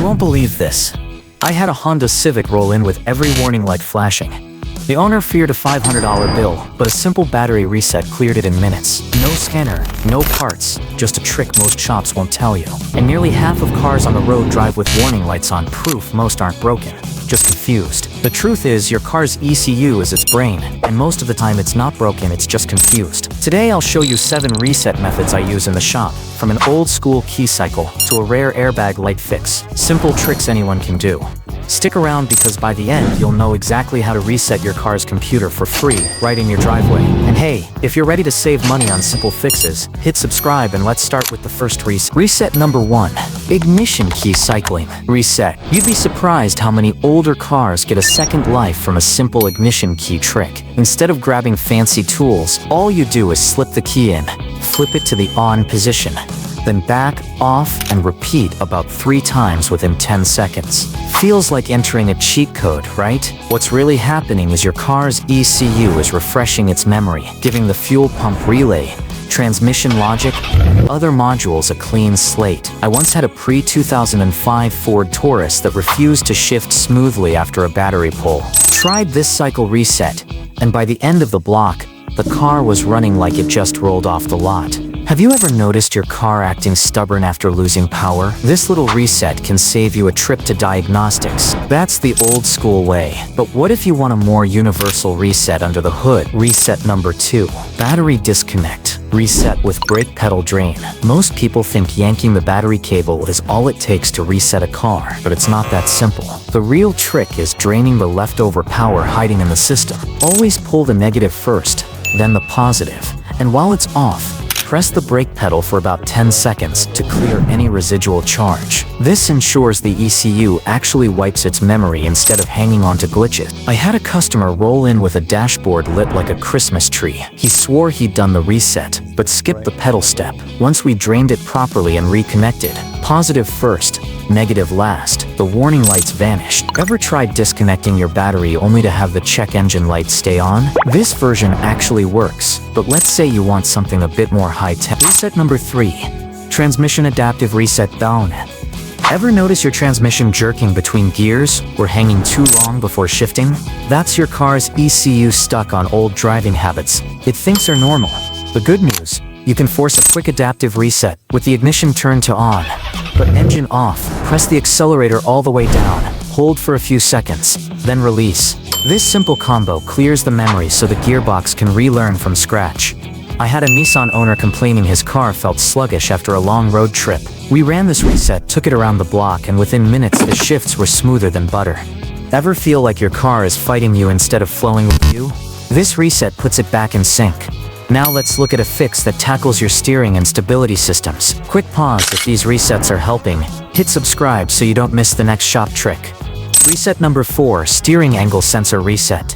won't believe this. I had a Honda Civic roll in with every warning light flashing. The owner feared a $500 bill, but a simple battery reset cleared it in minutes. No scanner, no parts, just a trick most shops won't tell you. And nearly half of cars on the road drive with warning lights on, proof most aren't broken, just confused. The truth is, your car's ECU is its brain, and most of the time it's not broken, it's just confused. Today I'll show you 7 reset methods I use in the shop, from an old school key cycle to a rare airbag light fix. Simple tricks anyone can do. Stick around because by the end you'll know exactly how to reset your car's computer for free right in your driveway. And hey, if you're ready to save money on simple fixes, hit subscribe and let's start with the first reset. Reset number 1. Ignition key cycling. Reset. You'd be surprised how many older cars get a second life from a simple ignition key trick. Instead of grabbing fancy tools, all you do is slip the key in, flip it to the on position, then back, off, and repeat about 3 times within 10 seconds. Feels like entering a cheat code, right? What's really happening is your car's ECU is refreshing its memory, giving the fuel pump relay, transmission logic, and other modules a clean slate. I once had a pre-2005 Ford Taurus that refused to shift smoothly after a battery pull. Tried this cycle reset, and by the end of the block, the car was running like it just rolled off the lot. Have you ever noticed your car acting stubborn after losing power? This little reset can save you a trip to diagnostics. That's the old school way. But what if you want a more universal reset under the hood? Reset number 2. Battery disconnect. Reset with brake pedal drain. Most people think yanking the battery cable is all it takes to reset a car, but it's not that simple. The real trick is draining the leftover power hiding in the system. Always pull the negative first, then the positive. And while it's off, press the brake pedal for about 10 seconds to clear any residual charge. This ensures the ECU actually wipes its memory instead of hanging on to glitches. I had a customer roll in with a dashboard lit like a Christmas tree. He swore he'd done the reset, but skipped the pedal step. Once we drained it properly and reconnected, positive first, negative last, the warning lights vanished. Ever tried disconnecting your battery only to have the check engine light stay on? This version actually works, but let's say you want something a bit more high-tech. Reset number 3. Transmission adaptive reset down. Ever notice your transmission jerking between gears or hanging too long before shifting? That's your car's ECU stuck on old driving habits it thinks are normal. The good news, you can force a quick adaptive reset with the ignition turned to on. But engine off, press the accelerator all the way down, hold for a few seconds, then release. This simple combo clears the memory so the gearbox can relearn from scratch. I had a Nissan owner complaining his car felt sluggish after a long road trip. We ran this reset, took it around the block, and within minutes the shifts were smoother than butter. Ever feel like your car is fighting you instead of flowing with you? This reset puts it back in sync. Now let's look at a fix that tackles your steering and stability systems. Quick pause if these resets are helping. Hit subscribe so you don't miss the next shop trick. Reset number 4. Steering angle sensor reset.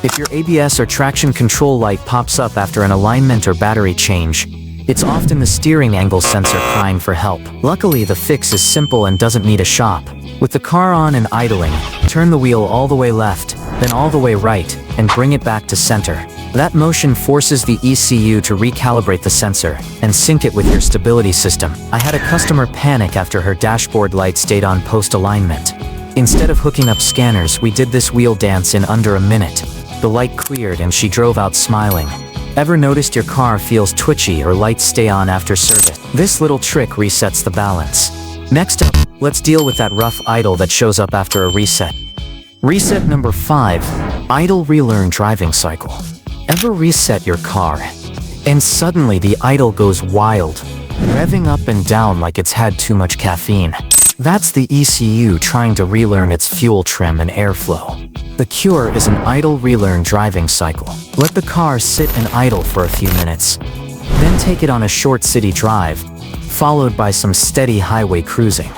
If your ABS or traction control light pops up after an alignment or battery change, it's often the steering angle sensor crying for help. Luckily, the fix is simple and doesn't need a shop. With the car on and idling, turn the wheel all the way left, then all the way right, and bring it back to center. That motion forces the ECU to recalibrate the sensor and sync it with your stability system. I had a customer panic after her dashboard light stayed on post-alignment. Instead of hooking up scanners, we did this wheel dance in under a minute. The light cleared and she drove out smiling. Ever noticed your car feels twitchy or lights stay on after service? This little trick resets the balance. Next up, let's deal with that rough idle that shows up after a reset. Reset number 5. Idle relearn driving cycle. Ever reset your car, and suddenly the idle goes wild, revving up and down like it's had too much caffeine? That's the ECU trying to relearn its fuel trim and airflow. The cure is an idle relearn driving cycle. Let the car sit and idle for a few minutes, then take it on a short city drive, followed by some steady highway cruising.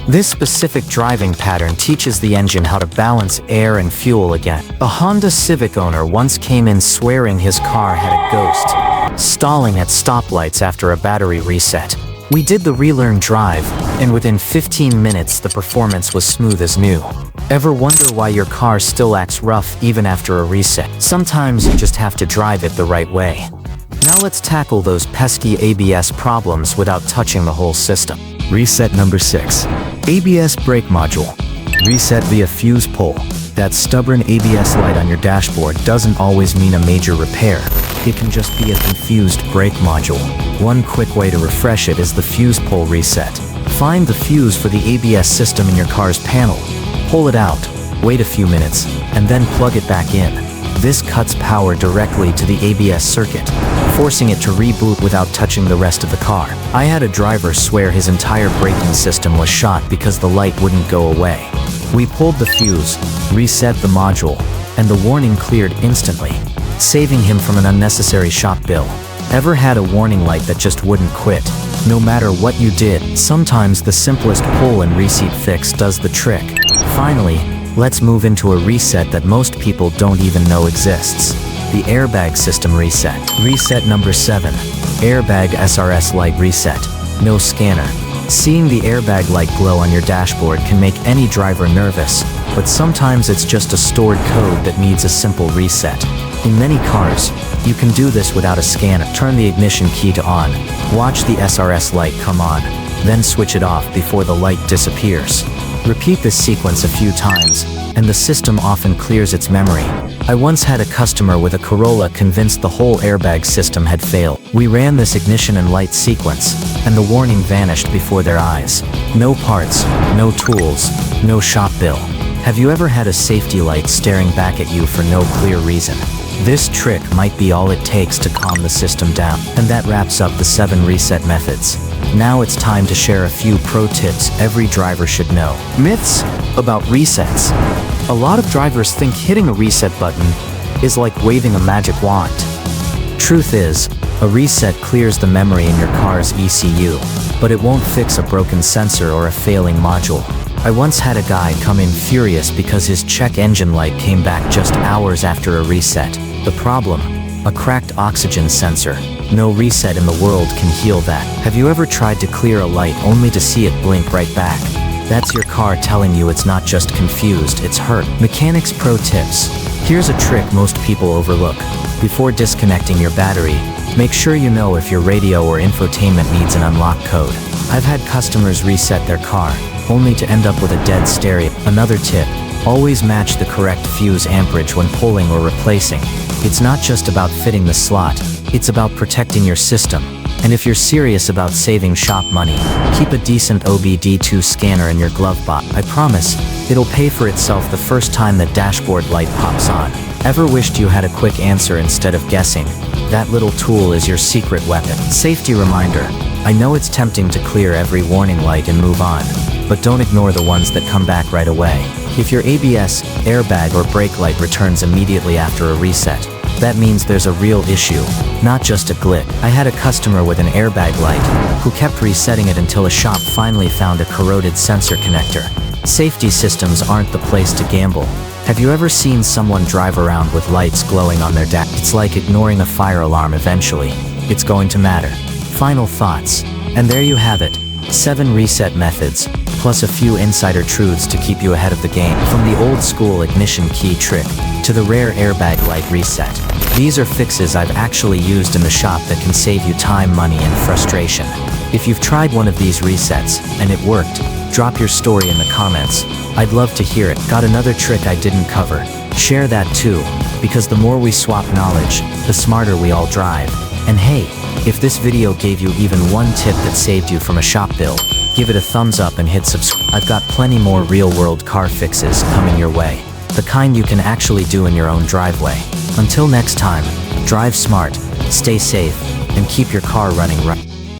This specific driving pattern teaches the engine how to balance air and fuel again. A Honda Civic owner once came in swearing his car had a ghost, stalling at stoplights after a battery reset. We did the relearn drive, and within 15 minutes the performance was smooth as new. Ever wonder why your car still acts rough even after a reset? Sometimes you just have to drive it the right way. Now let's tackle those pesky ABS problems without touching the whole system. Reset number 6. ABS brake module. Reset via fuse pull. That stubborn ABS light on your dashboard doesn't always mean a major repair. It can just be a confused brake module. One quick way to refresh it is the fuse pull reset. Find the fuse for the ABS system in your car's panel. Pull it out, wait a few minutes, and then plug it back in. This cuts power directly to the ABS circuit, forcing it to reboot without touching the rest of the car. I had a driver swear his entire braking system was shot because the light wouldn't go away. We pulled the fuse, reset the module, and the warning cleared instantly, saving him from an unnecessary shop bill. Ever had a warning light that just wouldn't quit? No matter what you did, sometimes the simplest pull and reset fix does the trick. Finally, let's move into a reset that most people don't even know exists. The airbag system reset. Reset number 7. Airbag SRS light reset. No scanner. Seeing the airbag light glow on your dashboard can make any driver nervous, but sometimes it's just a stored code that needs a simple reset. In many cars, you can do this without a scanner. Turn the ignition key to on, watch the SRS light come on, then switch it off before the light disappears. Repeat this sequence a few times, and the system often clears its memory. I once had a customer with a Corolla convinced the whole airbag system had failed. We ran this ignition and light sequence, and the warning vanished before their eyes. No parts, no tools, no shop bill. Have you ever had a safety light staring back at you for no clear reason? This trick might be all it takes to calm the system down. And that wraps up the 7 reset methods. Now it's time to share a few pro tips every driver should know. Myths about resets. A lot of drivers think hitting a reset button is like waving a magic wand. Truth is, a reset clears the memory in your car's ECU, but it won't fix a broken sensor or a failing module. I once had a guy come in furious because his check engine light came back just hours after a reset. The problem? A cracked oxygen sensor. No reset in the world can heal that. Have you ever tried to clear a light only to see it blink right back? That's your car telling you it's not just confused, it's hurt. Mechanics pro tips. Here's a trick most people overlook. Before disconnecting your battery, make sure you know if your radio or infotainment needs an unlock code. I've had customers reset their car, only to end up with a dead stereo. Another tip, always match the correct fuse amperage when pulling or replacing. It's not just about fitting the slot, it's about protecting your system. And if you're serious about saving shop money, keep a decent OBD2 scanner in your glove box. I promise, it'll pay for itself the first time the dashboard light pops on. Ever wished you had a quick answer instead of guessing? That little tool is your secret weapon. Safety reminder. I know it's tempting to clear every warning light and move on, but don't ignore the ones that come back right away. If your ABS, airbag, or brake light returns immediately after a reset, that means there's a real issue, not just a glitch. I had a customer with an airbag light who kept resetting it until a shop finally found a corroded sensor connector. Safety systems aren't the place to gamble. Have you ever seen someone drive around with lights glowing on their dash? It's like ignoring a fire alarm eventually. It's going to matter. Final thoughts. And there you have it. 7 reset methods, plus a few insider truths to keep you ahead of the game. From the old school ignition key trick to the rare airbag light reset. These are fixes I've actually used in the shop that can save you time, money, and frustration. If you've tried one of these resets and it worked, drop your story in the comments. I'd love to hear it. Got another trick I didn't cover? Share that too, because the more we swap knowledge, the smarter we all drive. And hey, if this video gave you even one tip that saved you from a shop bill, give it a thumbs up and hit subscribe. I've got plenty more real-world car fixes coming your way, the kind you can actually do in your own driveway. Until next time, drive smart, stay safe, and keep your car running right.